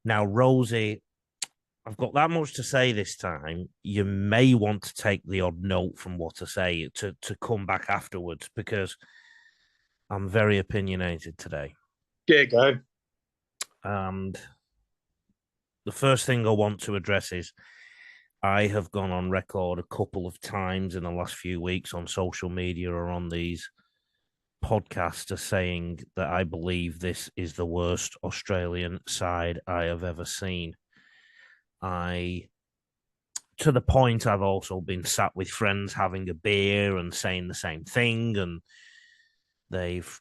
Now, Rosie, I've got that much to say this time. You may want to take the odd note from what I say to come back afterwards because I'm very opinionated today. Yeah, go. And the first thing I want to address is I have gone on record a couple of times in the last few weeks on social media or on these podcasts as saying that I believe this is the worst Australian side I have ever seen. To the point I've also been sat with friends having a beer and saying the same thing, and they've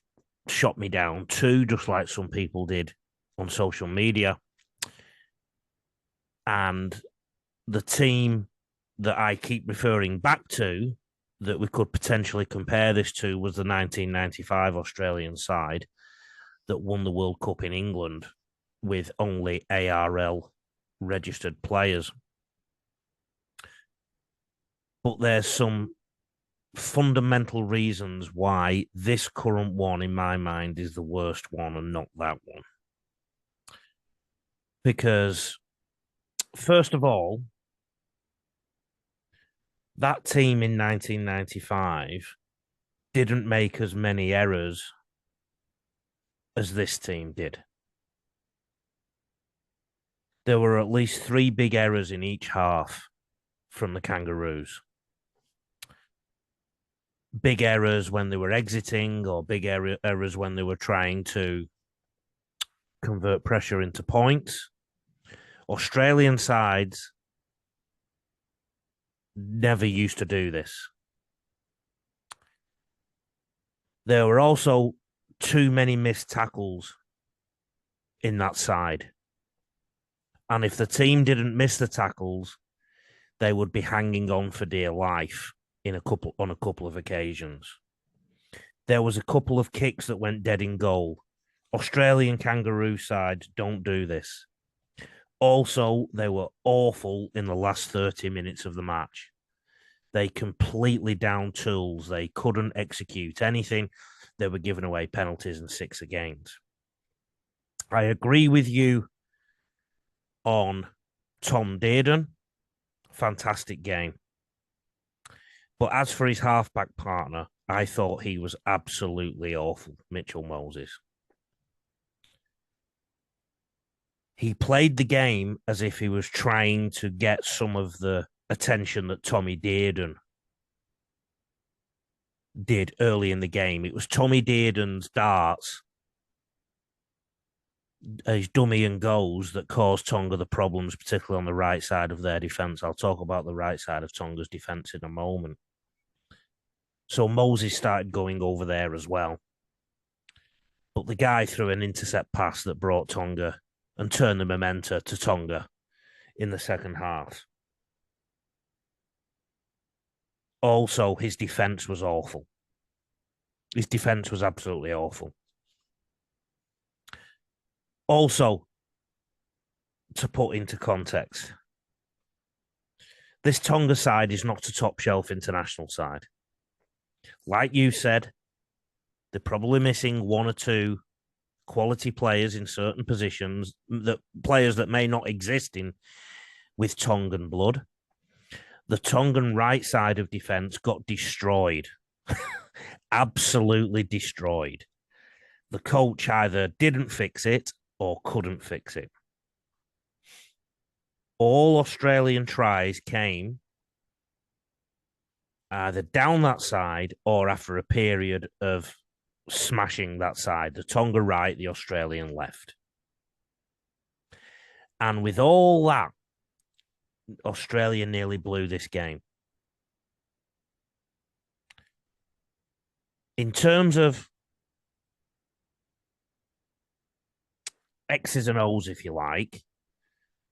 shot me down too, just like some people did on social media. And the team that I keep referring back to that we could potentially compare this to was the 1995 Australian side that won the World Cup in England with only ARL registered players. But there's some fundamental reasons why this current one, in my mind, is the worst one and not that one. Because, first of all, that team in 1995 didn't make as many errors as this team did. There were at least 3 big errors in each half from the Kangaroos. Big errors when they were exiting or big errors when they were trying to convert pressure into points. Australian sides never used to do this. There were also too many missed tackles in that side. And if the team didn't miss the tackles, they would be hanging on for dear life on a couple of occasions. There was a couple of kicks that went dead in goal. Australian Kangaroo sides don't do this. Also, they were awful in the last 30 minutes of the match. They completely down tools. They couldn't execute anything. They were giving away penalties and 6 against. I agree with you on Tom Dearden. Fantastic game. But as for his halfback partner, I thought he was absolutely awful, Mitchell Moses. He played the game as if he was trying to get some of the attention that Tommy Dearden did early in the game. It was Tommy Dearden's darts, his dummy and goals that caused Tonga the problems, particularly on the right side of their defence. I'll talk about the right side of Tonga's defence in a moment. So Moses started going over there as well. But the guy threw an intercept pass that brought Tonga and turned the momentum to Tonga in the second half. Also, his defence was awful. His defence was absolutely awful. Also, to put into context, this Tonga side is not a top shelf international side. Like you said, they're probably missing 1 or 2 quality players in certain positions, that players that may not exist in with Tongan blood. The Tongan right side of defence got destroyed. Absolutely destroyed. The coach either didn't fix it or couldn't fix it. All Australian tries came either down that side or after a period of smashing that side. The Tonga right, the Australian left. And with all that, Australia nearly blew this game. In terms of X's and O's, if you like,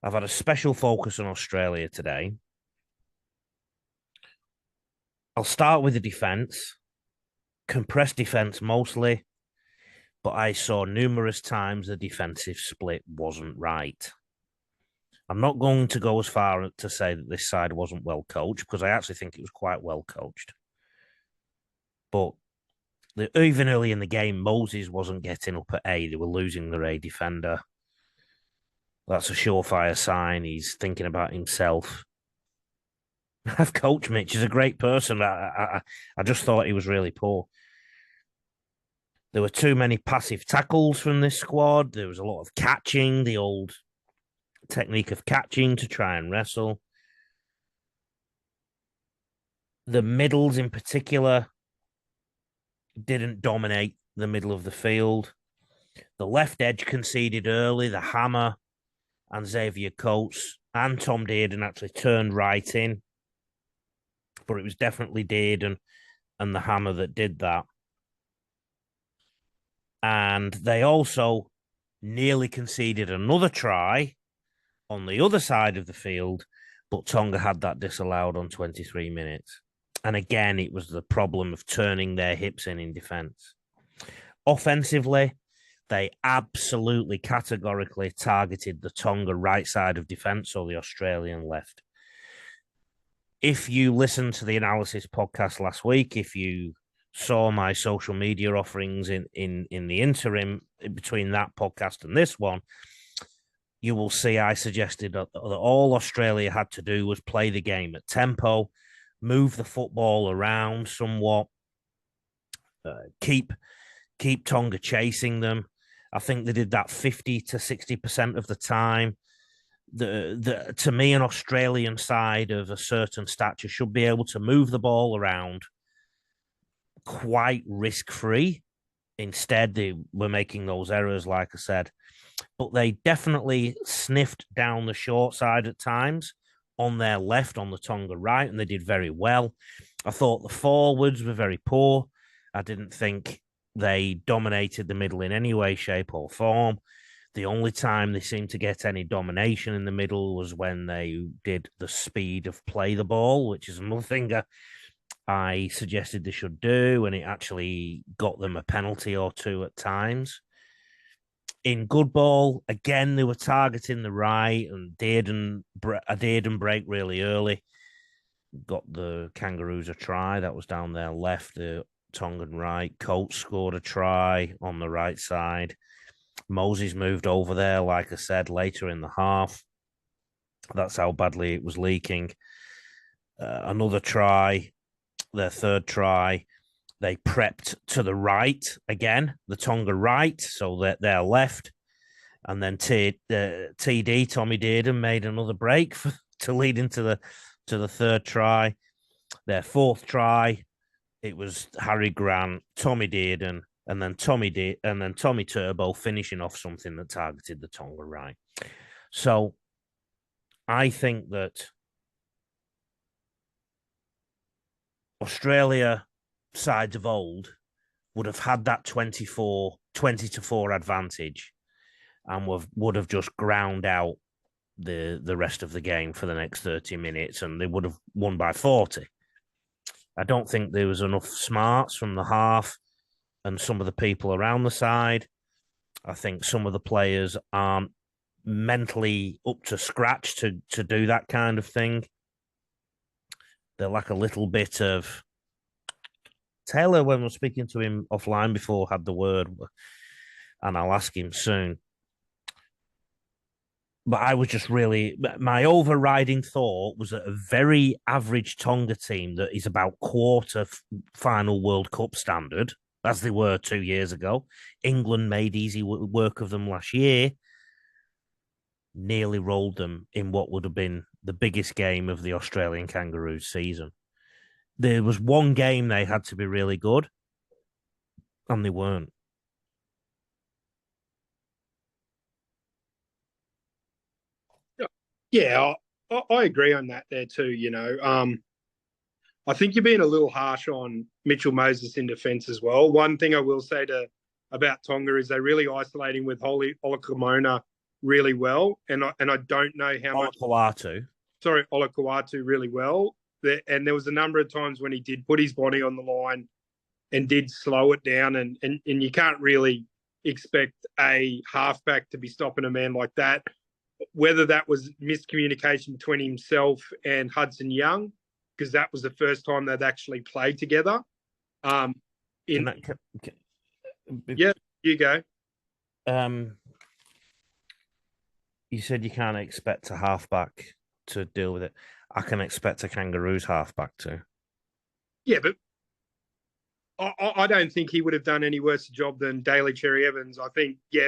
I've had a special focus on Australia today. I'll start with the defence. Compressed defence mostly, but I saw numerous times the defensive split wasn't right. I'm not going to go as far to say that this side wasn't well coached, because I actually think it was quite well coached. But even early in the game, Moses wasn't getting up at A. They were losing their A defender. That's a surefire sign he's thinking about himself. I've coached Mitch. He's a great person. I just thought he was really poor. There were too many passive tackles from this squad. There was a lot of catching, the old technique of catching to try and wrestle. The middles in particular didn't dominate the middle of the field. The left edge conceded early. The Hammer and Xavier Coates and Tom Dearden actually turned right in. But it was definitely Dearden and the Hammer that did that. And they also nearly conceded another try on the other side of the field, but Tonga had that disallowed on 23 minutes. And again, it was the problem of turning their hips in defense. Offensively, they absolutely categorically targeted the Tonga right side of defense, or the Australian left. If you listened to the analysis podcast last week, if you saw my social media offerings in the interim between that podcast and this one, you will see I suggested that all Australia had to do was play the game at tempo, move the football around somewhat, keep Tonga chasing them. I think they did that 50 to 60% of the time. To me, an Australian side of a certain stature should be able to move the ball around quite risk-free. Instead, they were making those errors, like I said. But they definitely sniffed down the short side at times on their left, on the Tonga right, and they did very well. I thought the forwards were very poor. I didn't think they dominated the middle in any way, shape, or form. The only time they seemed to get any domination in the middle was when they did the speed of play the ball, which is another thing I suggested they should do, and it actually got them a penalty or two at times. In good ball, again, they were targeting the right, and Dearden break really early. Got the Kangaroos a try. That was down their left, the Tongan right. Coates scored a try on the right side. Moses moved over there, like I said, later in the half. That's how badly it was leaking. Another try, their third try. They prepped to the right again, the Tonga right, so that they're left. And then TD, Tommy Dearden, made another break to lead into the third try. Their fourth try, it was Harry Grant, Tommy Dearden, and then Tommy Turbo finishing off something that targeted the Tonga right. So I think that Australia sides of old would have had that 20 to 4 advantage and would have just ground out the rest of the game for the next 30 minutes, and they would have won by 40. I don't think there was enough smarts from the half and some of the people around the side. I think some of the players aren't mentally up to scratch to do that kind of thing. They're like a little bit of Taylor, when we're speaking to him offline before, had the word, and I'll ask him soon. But I was just really, my overriding thought was that a very average Tonga team that is about quarter final World Cup standard, as they were 2 years ago. England made easy work of them last year, nearly rolled them in what would have been the biggest game of the Australian Kangaroos season. There was one game they had to be really good, and they weren't. Yeah, I agree on that there too. I think you're being a little harsh on Mitchell Moses in defence as well. One thing I will say about Tonga is they really isolating with Olakimona really well, and I don't know how much. Olakawatu really well. And there was a number of times when he did put his body on the line and did slow it down, and you can't really expect a halfback to be stopping a man like that. Whether that was miscommunication between himself and Hudson Young, because that was the first time they'd actually played together. Yeah, you go. you said you can't expect a halfback to deal with it. I can expect a Kangaroos halfback to. Yeah, but I don't think he would have done any worse a job than Daly Cherry Evans. I think, yeah,